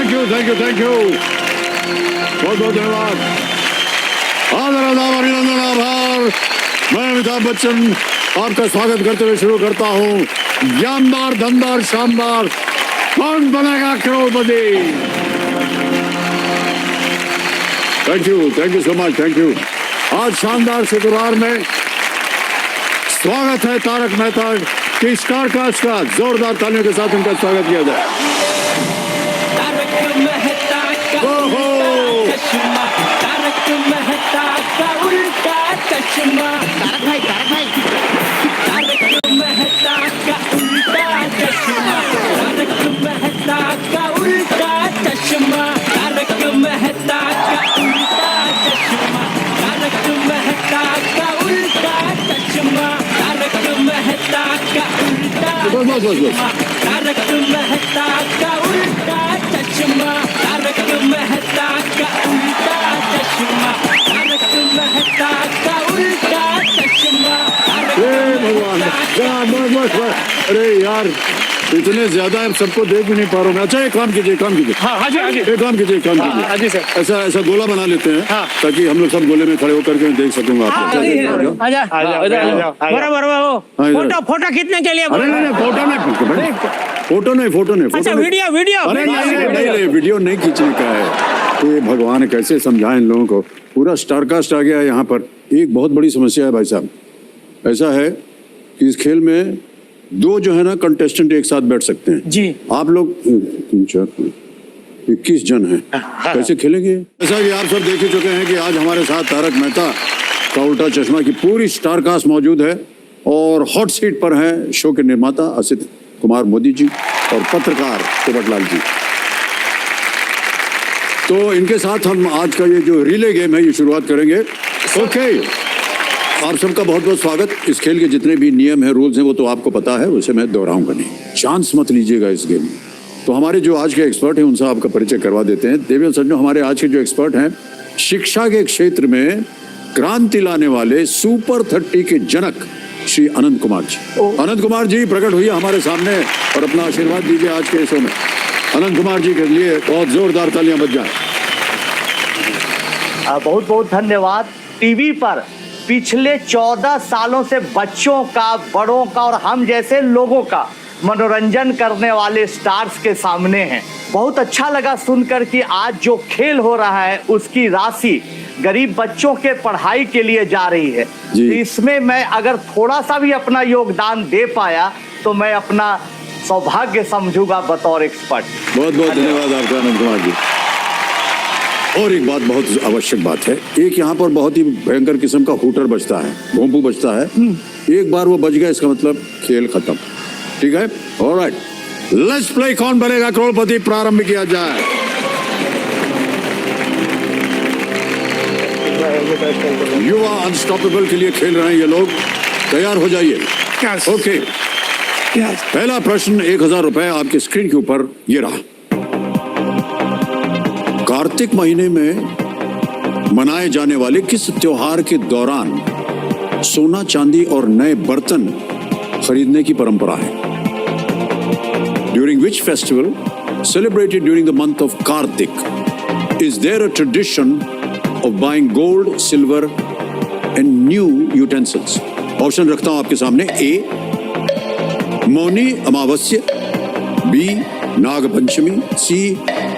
Thank you. बहुत बहुत धन्यवाद। अभिनंदन, आभार। मैं अमिताभ बच्चन आपका स्वागत करते हुए शुरू करता हूँ। जानदार, दमदार, शानदार, Kaun Banega Crorepati. Thank you so much, thank you. आज शानदार शुक्रवार में स्वागत है तारक मेहता की स्टारकास्ट का। जोरदार तालियों के साथ उनका स्वागत किया जाए। तारक मेहता का उल्टा चश्मा, तारक मेहता का उल्टा चश्मा, तारक भाई तारक मेहता का उल्टा चश्मा, तारक मेहता का उल्टा चश्मा, तारक मेहता का उल्टा चश्मा, तारक मेहता का उल्टा चश्मा, तारक मेहता का उल्टा चश्मा, तारक मेहता का उल्टा चश्मा, तारक मेहता का उल्टा चश्मा, तारक मेहता का उल्टा चश्मा, भगवान, अरे यार इतने ज्यादा अब सबको देख भी नहीं पा रहा हूँ मैं। अच्छा एक काम कीजिए, हाँ जी एक काम कीजिए। हाँ जी सर। ऐसा गोला बना लेते हैं ताकि हम लोग सब गोले में खड़े होकर के देख सकूंगा आपको। बराबर फोटो खींचने के लिए। अरे नहीं, फोटो नहीं। अच्छा वीडियो। अरे नहीं, वीडियो नहीं खींचने का है। ये भगवान कैसे समझाएं इन लोगों को। पूरा स्टारकास्ट आ गया है यहाँ पर। एक बहुत बड़ी समस्या है भाई साहब। ऐसा है कि इस खेल में दो जो है ना कंटेस्टेंट एक साथ बैठ सकते हैं जी। आप लोग 3, 4, 21 जन हैं, कैसे खेलेंगे? ऐसा कि आप सब देख ही चुके हैं कि आज हमारे साथ तारक मेहता का उल्टा चश्मा की पूरी स्टारकास्ट मौजूद है और हॉट सीट पर हैं शो के निर्माता असित कुमार मोदी जी और पत्रकार पोपटलाल जी। तो इनके साथ हम आज का ये जो रिले गेम है ये शुरुआत करेंगे। ओके, आप सबका बहुत बहुत स्वागत। इस खेल के जितने भी नियम हैं, रूल्स हैं, वो तो आपको पता है, उसे मैं दोहराऊंगा नहीं। चांस मत लीजिएगा इस गेम में। तो हमारे जो आज के एक्सपर्ट हैं उनसे आपका परिचय करवा देते हैं। देवियों सज्जनों, हमारे आज के जो एक्सपर्ट हैं शिक्षा के क्षेत्र में क्रांति लाने वाले सुपर 30 के जनक श्री अनंत कुमार जी। अनंत कुमार जी प्रकट हुई हमारे सामने और अपना आशीर्वाद दीजिए आज के शो में। अनंत कुमार जी के लिए बहुत जोरदार तालियां बज जाए। बहुत बहुत धन्यवाद। टीवी पर पिछले 14 सालों से बच्चों का, बड़ों का और हम जैसे लोगों का मनोरंजन करने वाले स्टार्स के सामने हैं। बहुत अच्छा लगा सुनकर कि आज जो खेल हो रहा है उसकी राशि गरीब बच्चों के पढ़ाई के लिए जा रही है। इसमें मैं अगर थोड़ा सा भी अपना योगदान दे पाया तो मैं अपना सौभाग्य समझूंगा बतौर एक्सपर्ट। बहुत बहुत धन्यवाद आपका अनंत कुमार जी। और एक बात बहुत आवश्यक बात है, एक यहाँ पर बहुत ही भयंकर किस्म का हूटर बजता है, भोंपू बजता है। एक बार वो बज गया इसका मतलब खेल खत्म। ठीक है, ऑलराइट, लेट्स प्ले कौन बनेगा करोड़पति प्रारंभ किया जाए। युवा अनस्टॉपेबल के लिए खेल रहे हैं ये लोग, तैयार हो जाइए। ओके, पहला प्रश्न 1000 रुपए आपके स्क्रीन के ऊपर ये रहा। कार्तिक महीने में मनाए जाने वाले किस त्योहार के दौरान सोना, चांदी और नए बर्तन खरीदने की परंपरा है? During which festival celebrated during the month of Kartik is there a tradition of buying gold, silver and new utensils? Option रखता हूं आपके सामने। A Mauni Amavasya, B Nag Panchami, C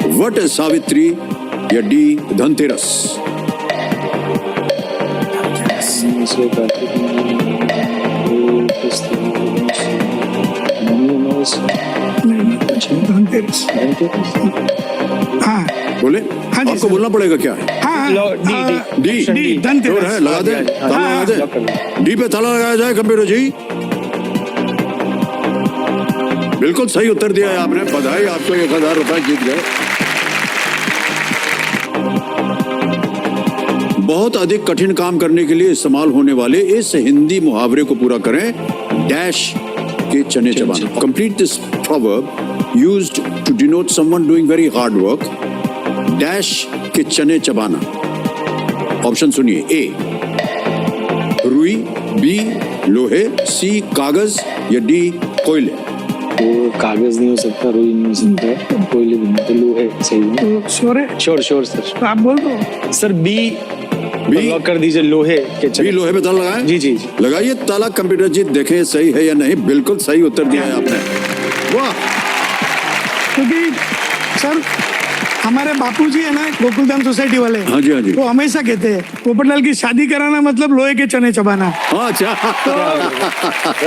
Vat Savitri या डी धनतेरस। हाँ बोले, हाँ जी आपको बोलना पड़ेगा क्या है? हाँ डी धनतेरस है, लगा दे, ताला लगा दे। डी पे ताला लगाया जाए कंप्यूटर जी। बिल्कुल सही उत्तर दिया है आपने, बधाई आपको, 1000 रुपए जीत गए। बहुत अधिक कठिन काम करने के लिए इस्तेमाल होने वाले इस हिंदी मुहावरे को पूरा करें। डैश के चने चबाना। Complete this proverb used to denote someone doing very hard work. Dash के चने चबाना। ऑप्शन सुनिए। ए रुई, बी लोहे, सी कागज या डी कोयले। वो कागज नहीं हो सकता, रुई नहीं हो सकता, कोयले भी नहीं, तो लोहे सही है। तो श्योर है? Sure sure sir. तो आप बोल दो। Sir B B? लॉक कर दीजिए, लोहे के भी चले। लोहे पे ताला लगाएं? जी जी जी। लगाइए ताला। कंप्यूटर जी देखें सही है या नहीं। बिल्कुल सही उत्तर दिया है आपने। वाह। क्योंकि सर हमारे बापूजी है ना गोकुलधाम सोसाइटी वाले, हाँ जी, हाँ जी। वो हमेशा कहते हैं पोपटलाल की शादी कराना मतलब लोहे के चने चबाना। हाँ, अच्छा।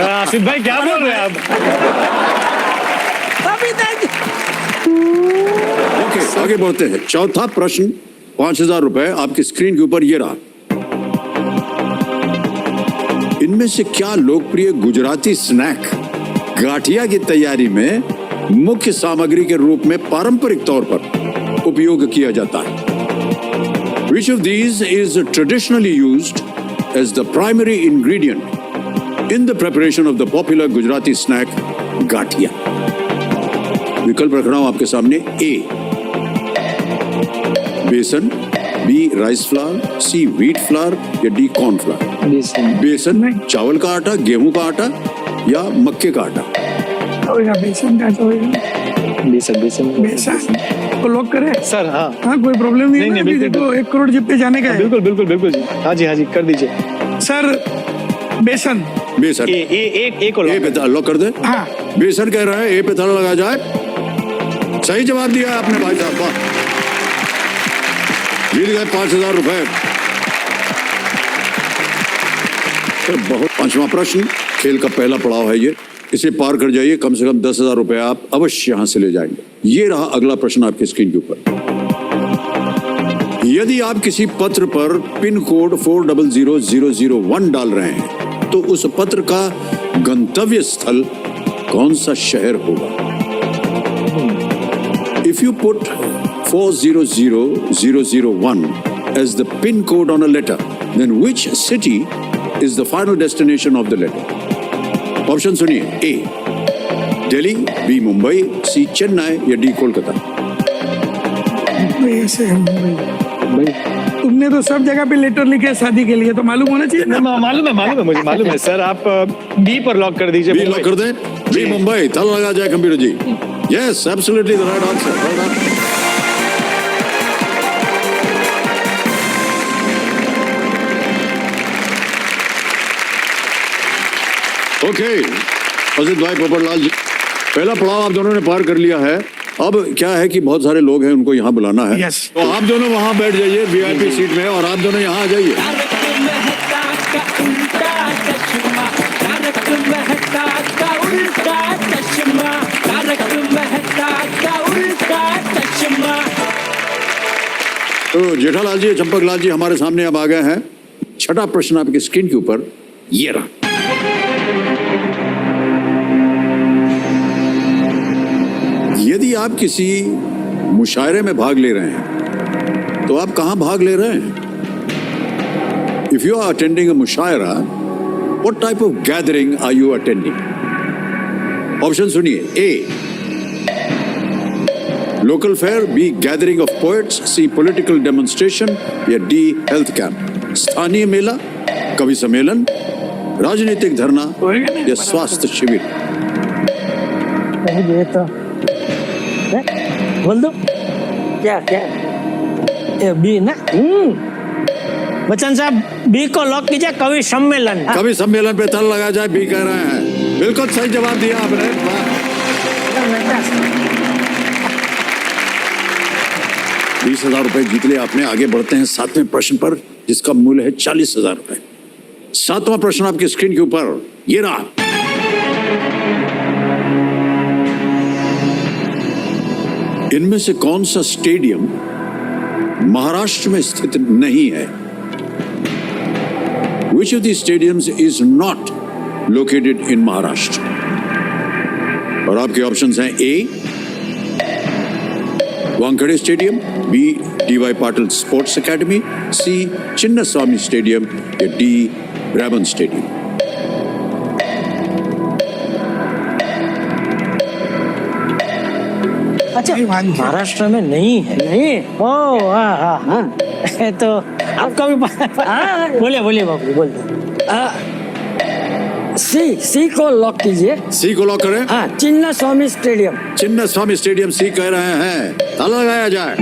आसिफ भाई क्या बोल रहे हैं आप? अभी तक ओके, आगे बढ़ते हैं। चौथा प्रश्न, 5,000 रुपए आपकी स्क्रीन के ऊपर ये रहा। इनमें से क्या लोकप्रिय गुजराती स्नैक गाठिया की तैयारी में मुख्य सामग्री के रूप में पारंपरिक तौर पर उपयोग किया जाता है? Which of these is traditionally used as the primary ingredient in the preparation of the popular Gujarati snack gathiya? विकल्प रख रहा हूं आपके सामने। ए बेसन, बी राइस फ्लावर, सी व्हीट फ्लावर या डी कॉर्न फ्लावर? बेसन। बेसन, चावल का आटा, गेहूं का आटा या मक्के का आटा? होगा बेसन का, तो होगा बेसन बेसन बेसन को लॉक करें। सर। हाँ हाँ कोई प्रॉब्लम नहीं, नहीं, है नहीं, अभी बिल्कुल, देखो 1 करोड़ जिप पे जाने का है। बिल्कुल बिल्कुल बिल्कुल जी। हाँ जी कर दीजिए। सर बेसन। बेसन। ए को ए पे ताला लॉक कर दे। हाँ बेसन कह रहा है, ए पे ताला लगा जाए। सही जवाब दिया है आपने भाई साहब। वाह, जीत गए 5,000 रुपए। तो बहुत। पांचवा प्रश्न, खेल का पहला पड़ाव है ये। इसे पार कर जाइए, कम से कम 10,000 रुपए आप अवश्य यहां से ले जाएंगे। ये रहा अगला प्रश्न आपकी स्क्रीन के ऊपर। यदि आप किसी पत्र पर पिन कोड 400001 डाल रहे हैं तो उस पत्र का गंतव्य स्थल कौन सा शहर होगा? If you put 400001 as the pin code on a letter, then which city is the final destination of the letter? Option सुनिए। ए दिल्ली, बी मुंबई, सी चेन्नई या डी कोलकाता? मुंबई से है, मुंबई। तुमने तो सब जगह पे लेटर लिखे शादी के लिए, तो मालूम होना चाहिए ना। मालूम है मुझे मालूम है सर। आप बी पर लॉक कर दीजिए। बी लॉक कर दें। बी मुंबई। ताला लगा जाए computer ji. Yes, absolutely the right answer. Okay, Ajit भाई, पोपटलाल जी, पहला पड़ाव आप दोनों ने पार कर लिया है। अब क्या है कि बहुत सारे लोग हैं, उनको यहाँ बुलाना है। Yes. तो आप दोनों वहाँ बैठ जाइए VIP सीट में, और आप दोनों यहाँ आ जाइए। तारक मेहता का उल्टा चश्मा, तारक मेहता का उल्टा चश्मा, तारक मेहता का उल्टा चश्मा। तो जेठालाल जी, चंपकलाल जी हमारे सामने अब आ गए हैं। छठा प्रश्न आपकी स्क्रीन के ऊपर ये रहा। यदि आप किसी मुशायरे में भाग ले रहे हैं तो आप कहां भाग ले रहे हैं? If you are attending a mushaira, what type of gathering are you attending? Option सुनिए। A local fair, B gathering of poets, C political demonstration या डी हेल्थ कैंप? स्थानीय मेला, कवि सम्मेलन, राजनीतिक धरना या स्वास्थ्य शिविर? ये तो बोल दो। क्या क्या ए, बी ना। बच्चन साहब बी को लॉक कीजिए, कवि सम्मेलन। कवि सम्मेलन पे ताला लगा जाए, बी कह रहे हैं। बिल्कुल सही जवाब दिया आपने। 20,000 रुपए जीत लिया आपने। आगे बढ़ते हैं 7वें प्रश्न पर, जिसका मूल्य है 40,000 रुपए। 7वां प्रश्न आपकी स्क्रीन के ऊपर ये रहा। इनमें से कौन सा स्टेडियम महाराष्ट्र में स्थित नहीं है? Which of these stadiums is not located in Maharashtra? और आपके ऑप्शंस हैं। A Wankhede stadium, B D Y. Patil sports academy, C Chinnaswamy stadium या डी ब्राबन स्टेडियम? अच्छा महाराष्ट्र में नहीं है। नहीं। ओ हाँ। तो आपका भी बोलिए बोलिए बाबू बोल दो। सी को लॉक कीजिए। सी को लॉक करें। हाँ, चिन्ना स्वामी स्टेडियम। चिन्ना स्वामी स्टेडियम सी कह रहे हैं, ताला लगाया जाए।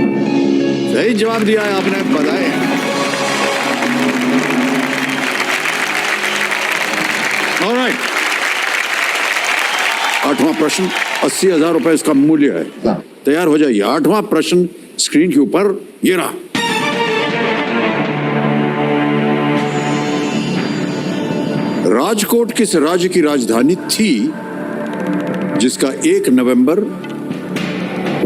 सही जवाब दिया है आपने, बधाई। ऑलराइट, 8वां प्रश्न, 80,000 रुपए इसका मूल्य है। तैयार हो जाइए। 8वां प्रश्न स्क्रीन के ऊपर ये रहा। राजकोट किस राज्य की राजधानी थी जिसका 1 नवंबर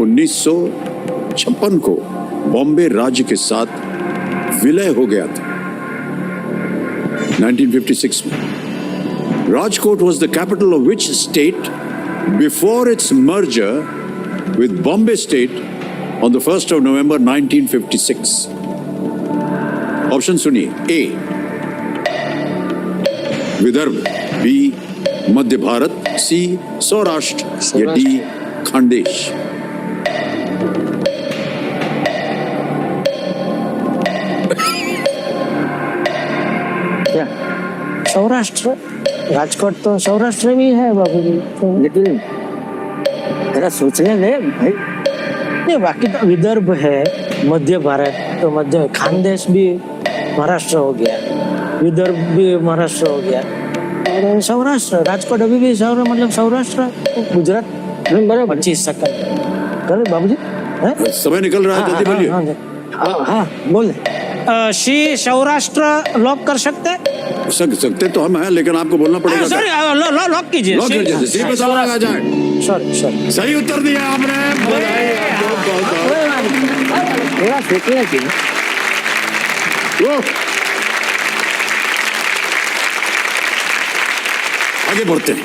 1956 को बॉम्बे राज्य के साथ विलय हो गया था? 1956 में Rajkot was the capital of which state before its merger with Bombay State on the 1st of November 1956? Option सुनिए। ए विदर्भ, बी मध्य भारत, सी सौराष्ट्र या डी खानदेश। क्या सौराष्ट्र? राजकोट तो सौराष्ट्र में है बाबू जी, लेकिन जरा सोचने दे भाई। नहीं, बाकी तो विदर्भ है, मध्य भारत तो मध्य, खानदेश भी महाराष्ट्र हो गया, विदर्भ भी महाराष्ट्र हो गया, और सौराष्ट्र, राजकोट अभी भी मतलब सौराष्ट्र, गुजरात बराबर। 25 सेकंड करे बाबू जी। समय निकल रहा है, जल्दी बोलिए। हाँ बोले। शी सौराष्ट्र लॉक कर सकते तो हम हैं, लेकिन आपको बोलना पड़ेगा। सॉरी, लॉक कीजिए। लॉक कीजिए, सी पे ताला लगा जाए। सॉरी। सही उत्तर दिया आपने, बधाई आपको, बहुत-बहुत। थोड़ा सोचने की। आगे बढ़ते हैं।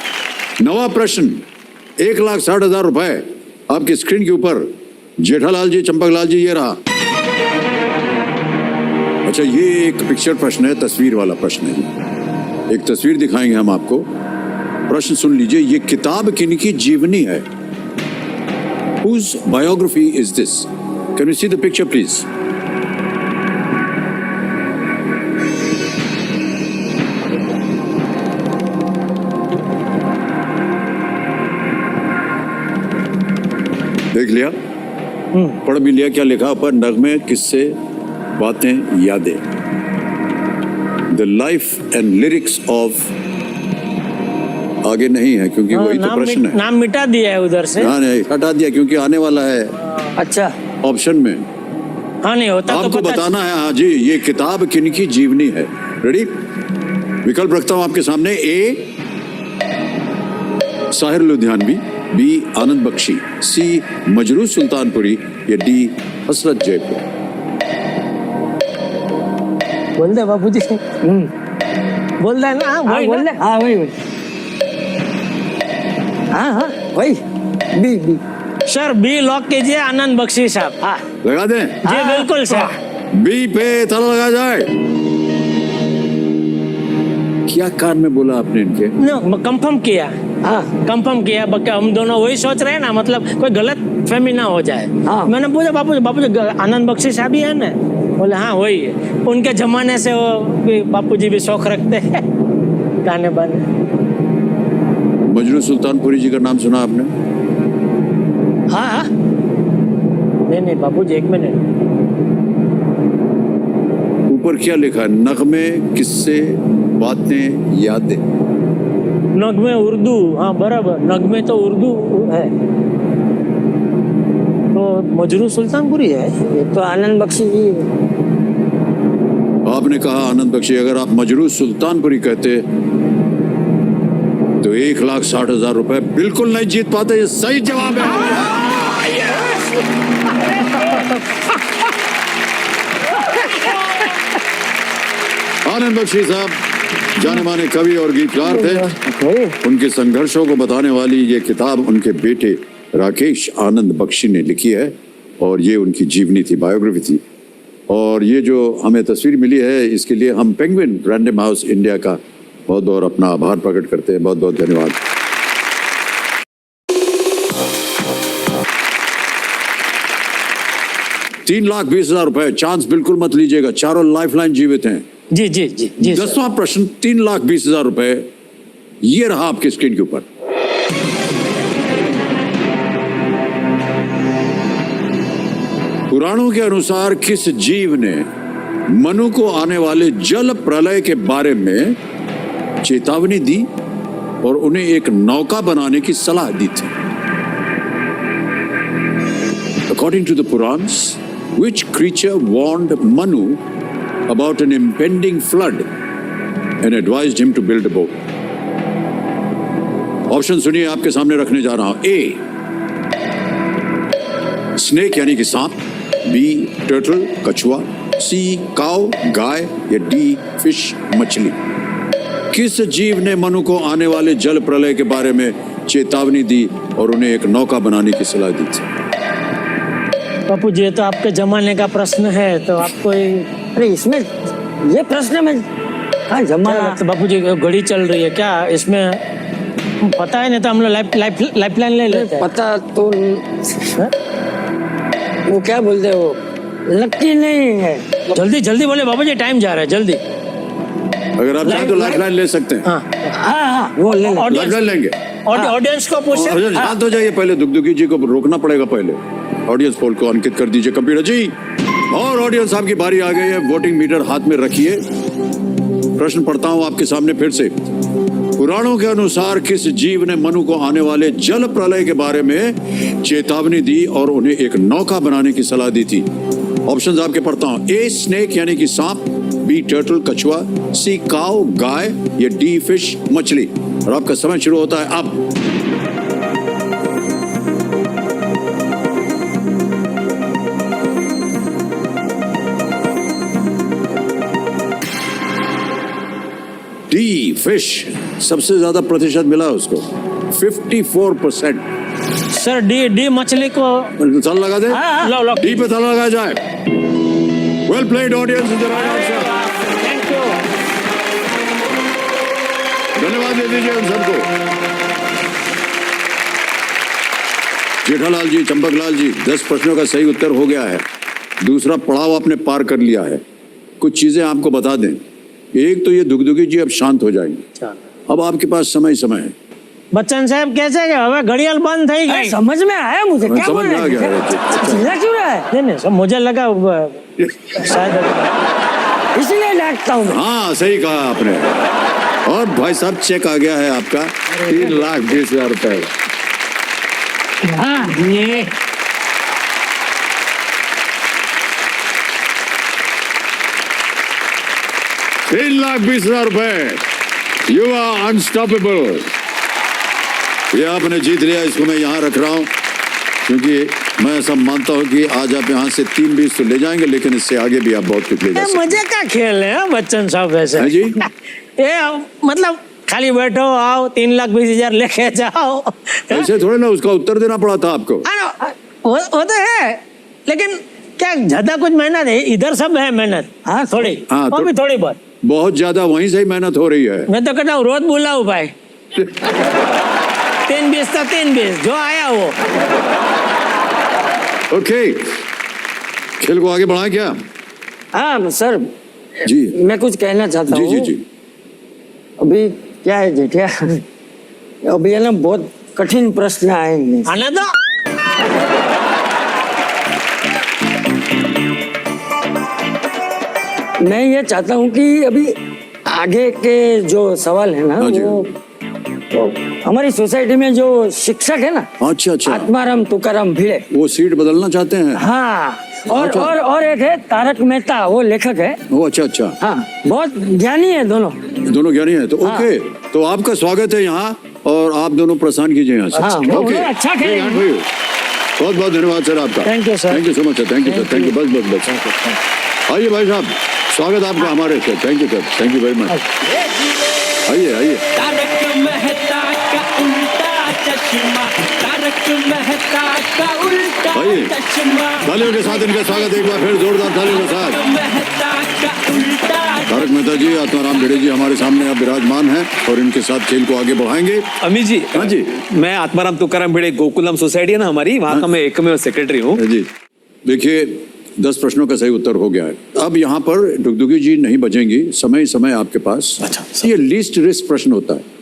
9वां प्रश्न, 1,60,000 रुपए आपकी स्क्रीन के ऊपर। जेठालाल जी, चंपकलाल जी, ये रहा। अच्छा, ये एक पिक्चर प्रश्न है, तस्वीर वाला प्रश्न है। एक तस्वीर दिखाएंगे हम आपको, प्रश्न सुन लीजिए। ये किताब किनकी जीवनी है? Whose biography is this? Can we see the picture, please? देख लिया? पढ़ भी लिया? क्या लिखा ऊपर? नगमे, किस्से, बातें, यादें। The life and lyrics of, आगे नहीं है क्योंकि वही तो प्रश्न है। नाम मिटा दिया है उधर से। हाँ, नहीं हटा दिया क्योंकि आने वाला है। अच्छा, ऑप्शन में हाँ नहीं होता तो आपको बताना है। हाँ जी, ये किताब किनकी जीवनी है? रेडी? विकल्प रखता हूं आपके सामने। ए साहिर लुधियानवी, बी आनंद बख्शी, सी मजरू सुल्तानपुरी या डी हसरत जयपुर। बोल दे बाबू जी। बोल दे ना। बोल दे। हाँ वही। हाँ वही। बी सर, बी लॉक कीजिए, आनंद बख्शी साहब। हाँ लगा दें? जी बिल्कुल सर। बी पे ताला लगा जाए। क्या कान में बोला आपने इनके? कंफर्म किया। हाँ कंफर्म किया। हम दोनों वही सोच रहे हैं ना, मतलब कोई गलत फहमी ना हो जाए। हाँ। मैंने पूछा बापू जी आनंद बख्शी साहब ही है ना? बोले हाँ वही है। उनके जमाने से वो बापू जी भी शौक रखते हैं गाने बाने। मजरू सुल्तानपुरी जी का नाम सुना आपने? हाँ। नहीं बापू जी, एक मिनट। ऊपर क्या लिखा है? नगमे, किस्से, बातें, यादें। नगमे उर्दू, हाँ बराबर, नगमे तो उर्दू है। तो मजरू सुल्तानपुरी है, ये तो आनंद बख्शी जी। आपने कहा आनंद बख्शी। अगर आप मजरू सुल्तानपुरी कहते तो 1,60,000 रुपए बिल्कुल नहीं जीत पाते। ये सही जवाब है। आनंद बख्शी साहब जाने माने कवि और गीतकार थे। उनके संघर्षों को बताने वाली ये किताब उनके बेटे राकेश आनंद बख्शी ने लिखी है, और ये उनकी जीवनी थी, बायोग्राफी थी। और ये जो हमें तस्वीर मिली है, इसके लिए हम पेंगुइन रैंडम हाउस इंडिया का बहुत बहुत अपना आभार प्रकट करते हैं। बहुत बहुत धन्यवाद। ₹3,20,000 रुपए। चांस बिल्कुल मत लीजिएगा, चारों लाइफलाइन जीवित हैं। जी 10वां प्रश्न, ₹3,20,000 रुपए ये रहा आपकी स्क्रीन के ऊपर। पुराणों के अनुसार किस जीव ने मनु को आने वाले जल प्रलय के बारे में चेतावनी दी और उन्हें एक नौका बनाने की सलाह दी थी? According to the Purans, which creature warned Manu about an impending flood and advised him to build a boat? Option सुनिए, आपके सामने रखने जा रहा हूं। ए, स्नेक यानी कि सांप, बी, टर्टल कछुआ, सी, काऊ गाय, या डी, फिश मछली। किस जीव ने मनु को आने वाले जल प्रलय के बारे में चेतावनी दी और उन्हें एक नौका बनाने की सलाह दी थी? बापू जी, ये तो आपके जमाने का प्रश्न है, तो आपको अरे इसमें ये प्रश्न में हाँ जमाना तो बापू जी घड़ी चल रही है क्या इसमें? पता है नहीं तो हम लोग लाइफलाइन ले लेते हैं। पता तो वो क्या बोलते हो, नक्की नहीं है। जल्दी जल्दी बोले बाबू जी, टाइम जा रहा है, जल्दी। अगर आप चाहें तो लाइफलाइन ले सकते हैं। हाँ वो ले लो। लाइफलाइन लेंगे। ऑडियंस को पूछे। शांत हो जाइए, पहले दुगदुगी जी को रोकना पड़ेगा। पहले ऑडियंस पोल को अंकित कर दीजिए कंप्यूटर जी। और ऑडियंस, आपकी बारी आ गई है। वोटिंग मीटर हाथ में रखिए। प्रश्न पढ़ता हूं आपके सामने फिर से। पुराणों के अनुसार किस जीव ने मनु को आने वाले जल प्रलय के बारे में चेतावनी दी और उन्हें एक नौका बनाने की सलाह दी थी? ऑप्शंस आपके पढ़ता हूं। ए, स्नेक यानी कि सांप, बी, टर्टल कछुआ, सी, काऊ गाय, या डी, फिश मछली। और आपका समय शुरू होता है अब। डी, फिश, सबसे ज्यादा प्रतिशत मिला उसको, 54%। सर डी मछली को ताला लगा दे। लो डी पे ताला लगाया जाए। Well played audience, is the right answer. Thank you. धन्यवाद दे दीजिए उन सबको। जेठालाल जी, चंपकलाल जी, 10 प्रश्नों का सही उत्तर हो गया है। दूसरा पड़ाव आपने पार कर लिया है। कुछ चीजें आपको बता दें। एक तो ये दुगदुगी जी अब शांत हो जाएंगे। अब आपके पास समय है। बच्चन साहब कैसे गए? हमें घड़ियाल बंद थी गई। समझ में आया मुझे, क्या समझ में आ गया है। चिल्ला क्यों रहा है? नहीं सब मुझे लगा शायद इसलिए डांटता हूँ। हाँ सही कहा आपने। और भाई साहब चेक आ गया है आपका 3,20,000 रुपए। हाँ ये 3,20,000 रुपए। You are unstoppable. ये आपने जीत लिया। इसको मैं यहाँ रख रहा हूँ क्योंकि मैं ऐसा मानता हूँ कि आज आप यहाँ से 3,20 तो ले जाएंगे, लेकिन इससे आगे भी आप बहुत कुछ ले जा सकते हैं। मजे का खेल है बच्चन साहब वैसे। हैं जी? ये मतलब खाली बैठो, आओ 3,20,000 लेके जाओ। ऐसे थोड़े ना, उसका उत्तर देना पड़ा था आपको। वो तो है, लेकिन क्या ज्यादा कुछ मेहनत है? इधर सब है मेहनत। हाँ थोड़ी, हाँ, वो भी थोड़ी बहुत। बहुत ज्यादा वहीं से ही मेहनत हो रही है। मैं तो कहता हूँ रोज बुलाओ भाई। 3,20 तो 3,20 जो आया वो। ओके, खेल को आगे बढ़ाएं क्या? हाँ सर जी मैं कुछ कहना चाहता जी हूँ। जी जी। अभी क्या है जेठिया, अभी है ना बहुत कठिन प्रश्न आएंगे। आने दो। मैं ये चाहता हूँ कि अभी आगे के जो सवाल है ना हाँ जी। वो हमारी सोसाइटी में जो शिक्षक है ना, अच्छा अच्छा, आत्माराम तुकाराम भिड़े, वो सीट बदलना चाहते हैं। हाँ और अच्छा। और एक है तारक मेहता, वो लेखक है। ओ अच्छा अच्छा, हाँ बहुत ज्ञानी है दोनों। दोनों ज्ञानी हैं तो हाँ। ओके। तो आपका स्वागत है यहाँ और आप दोनों प्रस्थान कीजिए यहाँ से। हाँ, वो ओके, अच्छा खेलेंगे। ठीक है, बहुत बहुत धन्यवाद सर आपका। Thank you, sir. Thank you so much sir. Thank you sir. Thank you. बस बस बस आइए भाई साहब, स्वागत आपका हमारे से। Thank you sir. Thank you very much. आइए आइए। तारक मेहता का उल्टा चश्मा, तारक मेहता का उल्टा आइए। चश्मा, तालियों के साथ इनका स्वागत एक बार फिर जोरदार तालियों के साथ। मेहता का उल्टा। तारक मेहता जी, आत्माराम भिड़े जी हमारे सामने अब विराजमान हैं और इनके साथ खेल को आगे बढ़ाएंगे। अमित जी, हाँ जी। मैं आत्माराम तुकाराम भिड़े, गोकुलम सोसाइटी है ना हमारी, वहाँ का मैं एकमेव सेक्रेटरी हूँ। जी देखिए, 10 प्रश्नों का सही उत्तर हो गया है। अब यहाँ पर डुगडुगी जी नहीं बचेंगी, समय आपके पास। अच्छा, ये लीस्ट रिस्क प्रश्न होता है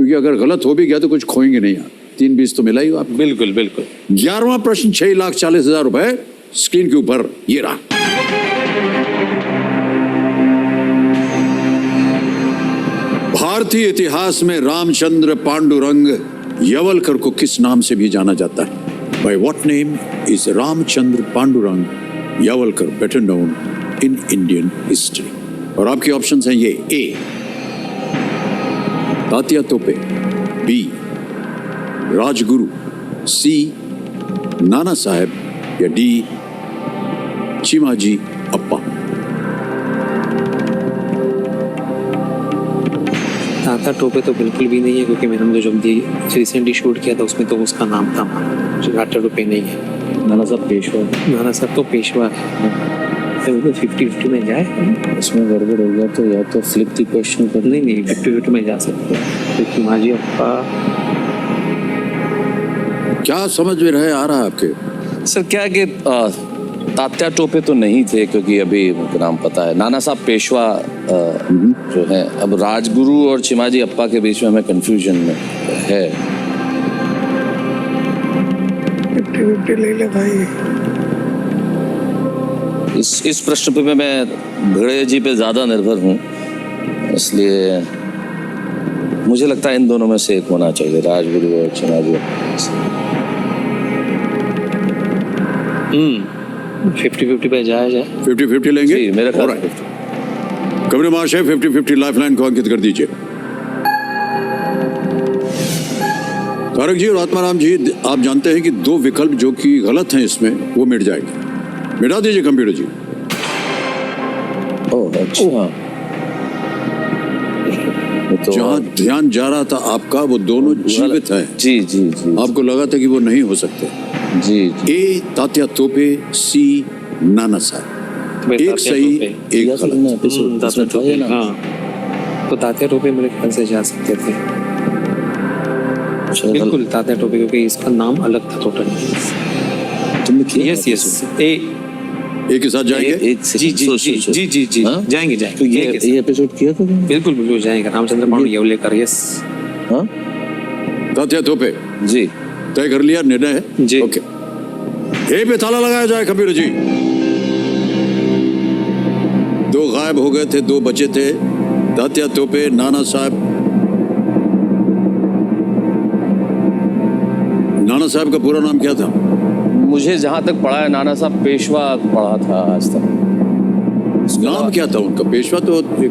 क्योंकि अगर गलत हो भी गया तो कुछ खोएंगे नहीं आप। 3-20 तो मिला ही आप। बिल्कुल बिल्कुल। 11वां प्रश्न 6,40,000 रुपए स्क्रीन के ऊपर ये रहा। भारतीय इतिहास में रामचंद्र पांडुरंग यवलकर को किस नाम से भी जाना जाता है? By what name is Ramchandra Pandurang Yawalkar better known in Indian history? और आपके ऑप्शंस हैं ये: ए तात्या तोपे, बी राजगुरु, सी नाना साहेब या डी चिमाजी अप्पा। तात्या टोपे तो बिल्कुल भी नहीं है, क्योंकि मैंने जो रिसेंटली शूट किया था उसमें तो उसका नाम था। तात्या टोपे नहीं है। नाना साहब पेशवा। नाना साहब तो पेशवा है। तो 50-50 में जाए। इसमें गड़बड़ हो गया तो या तो फ्लिप द क्वेश्चन कर। नहीं 50-50 में जा सकते हैं। तो चिमाजी अप्पा। क्या समझ में रहे आ रहा है आपके? सर क्या कि तात्या टोपे तो नहीं थे, क्योंकि अभी उनका नाम पता है। नाना साहब पेशवा जो है। अब राजगुरु और चिमाजी अप्पा के बीच में हमें कंफ्यूजन में है। 50-50 ले ले भाई। इस प्रश्न पे मैं भिड़े जी पे ज्यादा निर्भर हूँ, इसलिए मुझे लगता है इन दोनों में से एक होना चाहिए, राजगुरु और चिमाजी अप्पा। 50-50 पे जाया जाए। 50-50 लेंगे? जी, मेरे ख्याल Alright. कमरे महाशय 50-50 लाइफलाइन को अंकित कर दीजिए। तारक जी और आत्माराम जी, आप जानते हैं कि 2 विकल्प जो कि गलत हैं इसमें वो मिट जाएंगे। मिटा दीजिए कंप्यूटर जी। ओह अच्छा। तो जहां ध्यान जा रहा था आपका वो दोनों जीवित हैं। जी जी जी आपको लगा था कि वो नहीं हो सकते। जी। ए तात्या तोपे, सी नाना साहब। एक सही एक गलत। तात्या टोपे। हाँ, तो तात्या टोपे मेरे ख्याल से जा सकते थे। बिल्कुल तात्या टोपे, क्योंकि इसका नाम अलग था टोटली। तुमने किया? यस ए एक के साथ जाएंगे? एक जी जी जी जी जी जी हाँ? जाएंगे तो ये एपिसोड किया था तुमने? बिल्कुल बिल्कुल जाएंगे। रामचंद्र पांडुरंग यवलेकर। यस हाँ तात्या तोपे जी। तय कर लिया, निर्णय है जी। ओके। ए पे ताला लगाया जाए कंप्यूटर जी। 2 गायब हो गए थे, 2 बचे थे, तात्या तोपे, नाना साहब। नाना साहब का पूरा नाम क्या था? मुझे जहाँ तक पढ़ा है नाना साहब पेशवा पढ़ा था आज तक। नाम क्या था उनका? पेशवा तो उनकी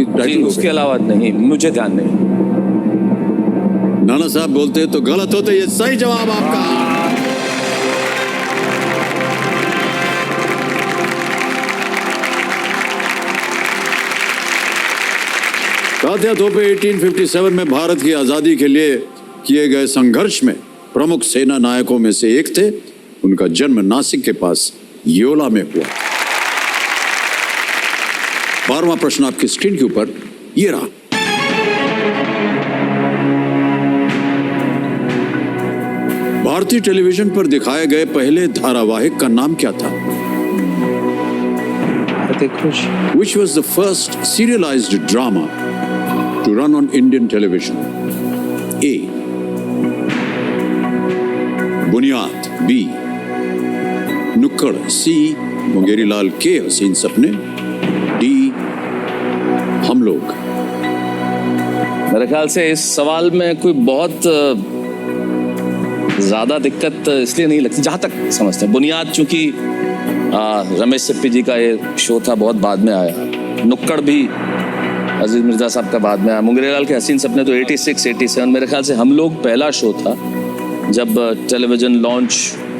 जी, टाइटल हो उसके गई। अलावा नहीं, मुझे ध्यान नहीं। नाना साहब बोलते तो गलत होते। ये सही जवाब आपका। तात्या तोपे 1857 में भारत की आजादी के लिए किए गए संघर्ष में प्रमुख सेना नायकों में से एक थे। उनका जन्म नासिक के पास योला में हुआ। 12वां प्रश्न आपकी स्क्रीन के ऊपर ये रहा। भारतीय टेलीविजन पर दिखाए गए पहले धारावाहिक का नाम क्या था? Which was the first serialized drama to run on Indian television? A. बुनियाद, B. नुक्कड़, C. मुंगेरीलाल के हसीन सपने, D. हम लोग। मेरे ख्याल से इस सवाल में कोई बहुत ज्यादा दिक्कत इसलिए नहीं लगती, जहां तक समझते हैं। बुनियाद चूंकि रमेश सिप्पी जी का ये शो था, बहुत बाद में आया। नुक्कड़ भी अजीज मिर्जा साहब का बाद में आया। मुंगेरीलाल के हसीन सपने तो 86-87। मेरे ख्याल से हम लोग पहला शो था जब टेलीविजन लॉन्च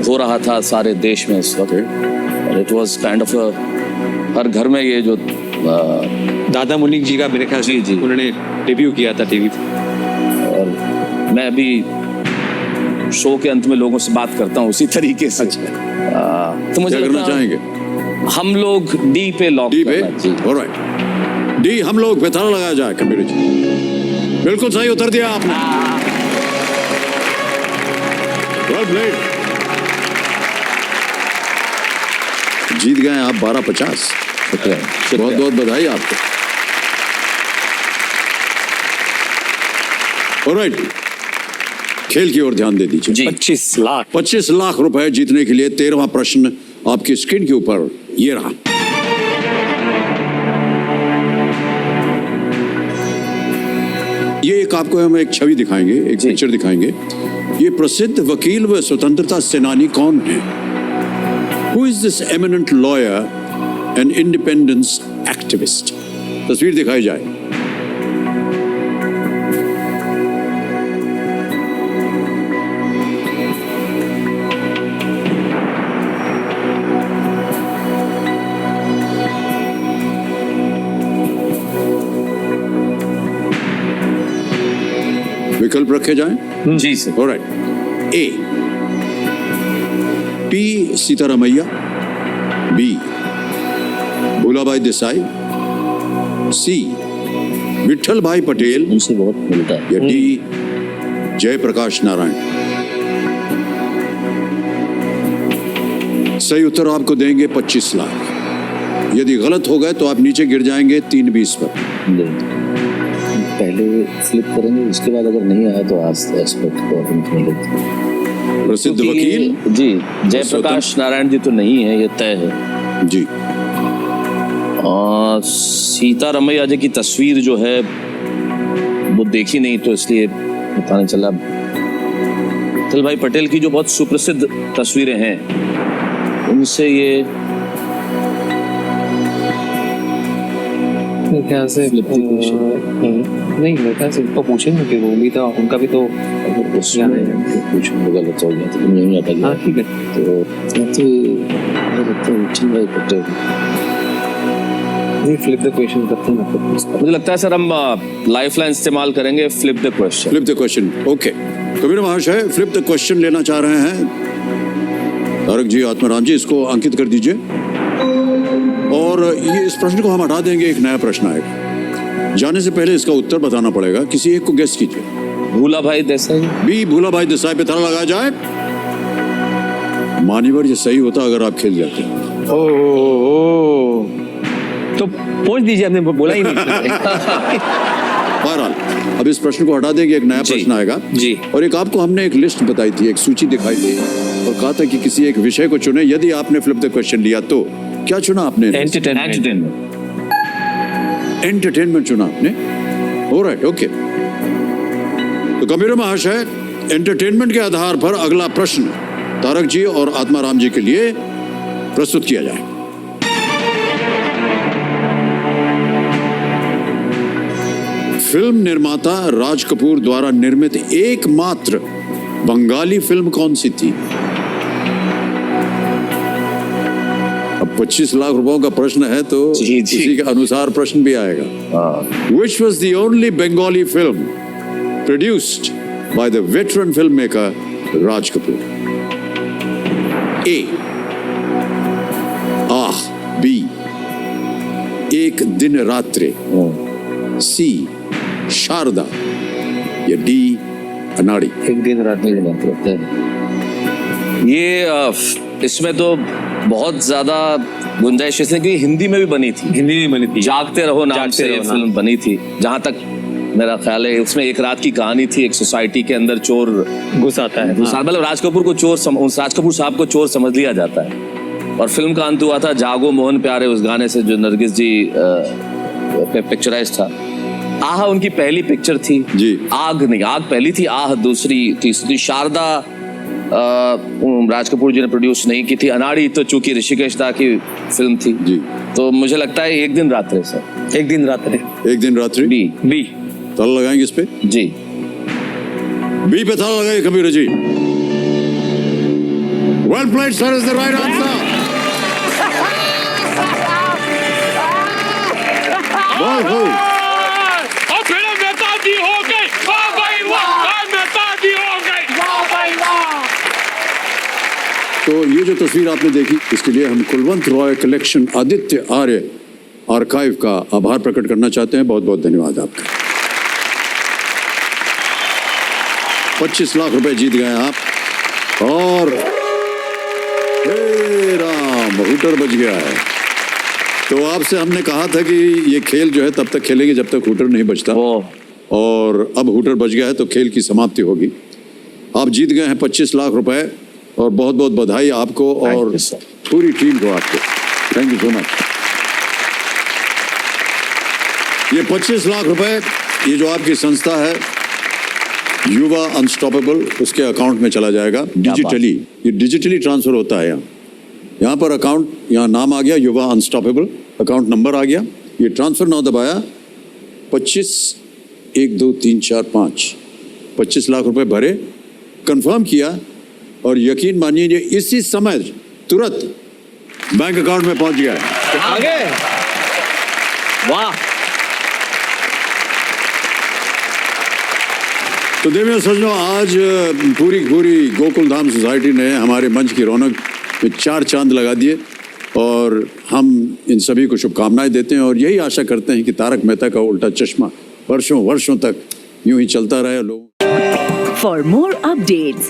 हो रहा था सारे देश में इस वक्त। और it was kind of her घर में ये जो दादा मुनीक जी का मेरे ख्याल से जी। उन्होंने डेब्यू किया था टीवी पे। और मैं अभी शो के अंत में लोगों से बात करता हूँ उसी तरीके से। तो मुझे क्या करना लगता है चाहेंगे? हम लोग डी पे लॉक डी पे? करना। जी। ऑलराइट, डी हम लोग पे ताला लगाया जाए कंप्यूटर जी। बिल्कुल सही उत्तर दिया आपने। Well played. जीत गए आप 1250। शुक्रिया। बहुत बहुत बधाई आपको। ऑलराइट, खेल की ओर ध्यान दे दीजिए। जी 25 लाख। 25 लाख रुपए जीतने के लिए 13वां प्रश्न आपकी स्क्रीन के ऊपर ये रहा। ये एक आपको हम एक छवि दिखाएंगे, एक जी। पिक्चर दिखाएंगे। ये प्रसिद्ध वकील व स्वतंत्रता सेनानी कौन है? Who is this eminent lawyer and independence activist? तस्वीर दिखाई जाए। विकल्प रखे जाएं। जी sir. Alright, A P Sitaramayya, B Bhulabhai Desai, C Vithalbhai Patel उनसे बहुत मिलता है। या डी जयप्रकाश नारायण। सही उत्तर आपको देंगे 25 लाख। यदि गलत हो गए तो आप नीचे गिर जाएंगे 320 पर। नहीं। पहले फ्लिप करेंगे, उसके बाद अगर नहीं आया तो आज एस्पेक्ट गवर्नमेंट मिलेगी। प्रसिद्ध वकील जी जयप्रकाश नारायण जी तो नहीं है, ये तय है जी। सीतारमैया जी की तस्वीर जो है वो देखी नहीं, तो इसलिए पता नहीं चला। विठल भाई पटेल की जो बहुत सुप्रसिद्ध तस्वीरें हैं उनसे ये मेरे ख्याल से नहीं, मेरे ख्याल से उनको पूछेंगे कि वो भी था, उनका भी तो उसमें कुछ गलत हो गया तो नहीं आता गया। हाँ ठीक है। तो विठल भाई पटेल। नहीं, फ्लिप द क्वेश्चन करते हैं मतलब। मुझे लगता है सर हम लाइफ लाइन इस्तेमाल करेंगे, flip the question. Flip the question, okay. Kabir महाशय फ्लिप द क्वेश्चन लेना चाह रहे हैं। तारक जी, आत्माराम जी, इसको अंकित कर दीजिए और ये इस प्रश्न को हम हटा देंगे, एक नया प्रश्न आएगा। जाने से पहले इसका उत्तर बताना पड़ेगा, किसी एक को गेस कीजिए। भूला भाई देसाई। बी भूला भाई देसाई पे ताला लगाया जाए। मान्यवर, ये सही होता अगर आप खेल जाते। तो पूछ दीजिए, आपने बोला ही नहीं। बहरहाल अब इस प्रश्न को हटा देंगे, एक नया जी। प्रश्न आएगा। जी। और एक आपको हमने एक लिस्ट बताई थी, एक सूची दिखाई थी और कहा था कि किसी एक विषय को चुने। यदि आपने फ्लिप द क्वेश्चन लिया तो क्या चुना आपने? एंटरटेनमेंट चुना आपने। Alright, okay. तो गंभीर महाशय, एंटरटेनमेंट के आधार पर अगला प्रश्न तारक जी और आत्माराम जी के लिए प्रस्तुत किया जाए। फिल्म निर्माता राज कपूर द्वारा निर्मित एकमात्र बंगाली फिल्म कौन सी थी? अब 25 लाख रुपयों का प्रश्न है तो जी, जी। उसी के अनुसार प्रश्न भी आएगा। Which was the only Bengali film produced by the veteran filmmaker Raj Kapoor? A. Ah, B. एक दिन रात्रि, C. शारदा या डी अनाड़ी। एक दिन रात में लगता है ये इसमें तो बहुत ज्यादा गुंजाइश है क्योंकि हिंदी में भी बनी थी। हिंदी में बनी थी। जागते रहो नाम जागते से ये रहो नाम। फिल्म बनी थी, जहां तक मेरा ख्याल है। उसमें एक रात की कहानी थी, एक सोसाइटी के अंदर चोर घुस आता है। मतलब राज कपूर को राज कपूर साहब को चोर समझ लिया जाता है और फिल्म का अंत हुआ था जागो मोहन प्यारे, उस गाने से जो नरगिस जी पिक्चराइज था। आह उनकी पहली पिक्चर थी जी। आग नहीं, आग पहली थी, आह दूसरी, तीसरी। शारदा राज कपूर जी ने प्रोड्यूस नहीं की थी। अनाड़ी तो चूंकि ऋषिकेश दा की फिल्म थी जी। तो मुझे लगता है एक दिन रात्रि सर। एक दिन रात रे। एक दिन रात्रि। बी। बी। ताला लगाएंगे इस पे। जी बी पे ताला लगाइए Kabir ji. Well played sir, is the right answer. बहुत खूब। और फिल्म नेताजी हो गई, वाह भाई वाह, नेताजी हो गई, वाह भाई वाह। तो ये जो तस्वीर आपने देखी, इसके लिए हम कुलवंत रॉय कलेक्शन आदित्य आर्य आर्काइव का आभार प्रकट करना चाहते हैं। बहुत बहुत धन्यवाद आपका। 25 लाख रुपए जीत गए आप और हे राम, हूटर बज गया है। तो आपसे हमने कहा था कि ये खेल जो है तब तक खेलेंगे जब तक हूटर नहीं बजता। वो और अब हुटर बज गया है तो खेल की समाप्ति होगी। आप जीत गए हैं 25 लाख रुपए और बहुत बहुत बधाई आपको और you, sir. पूरी टीम को आपको। Thank you so much. ये 25 लाख रुपए ये जो आपकी संस्था है युवा अनस्टॉपेबल उसके अकाउंट में चला जाएगा डिजिटली। ये डिजिटली ट्रांसफर होता है यहाँ पर अकाउंट, यहाँ नाम आ गया युवा अनस्टॉपेबल, अकाउंट नंबर आ गया, ये ट्रांसफर नाउ दबाया 25 लाख रुपए भरे, कंफर्म किया और यकीन मानिए ये इसी समय तुरंत बैंक अकाउंट में पहुंच गया है। आगे वाह। तो देवियों सज्जनों, आज पूरी गोकुल धाम सोसाइटी ने हमारे मंच की रौनक में 4 चांद लगा दिए और हम इन सभी को शुभकामनाएं देते हैं और यही आशा करते हैं कि तारक मेहता का उल्टा चश्मा वर्षों तक यूं ही चलता रहे। लोग For more updates,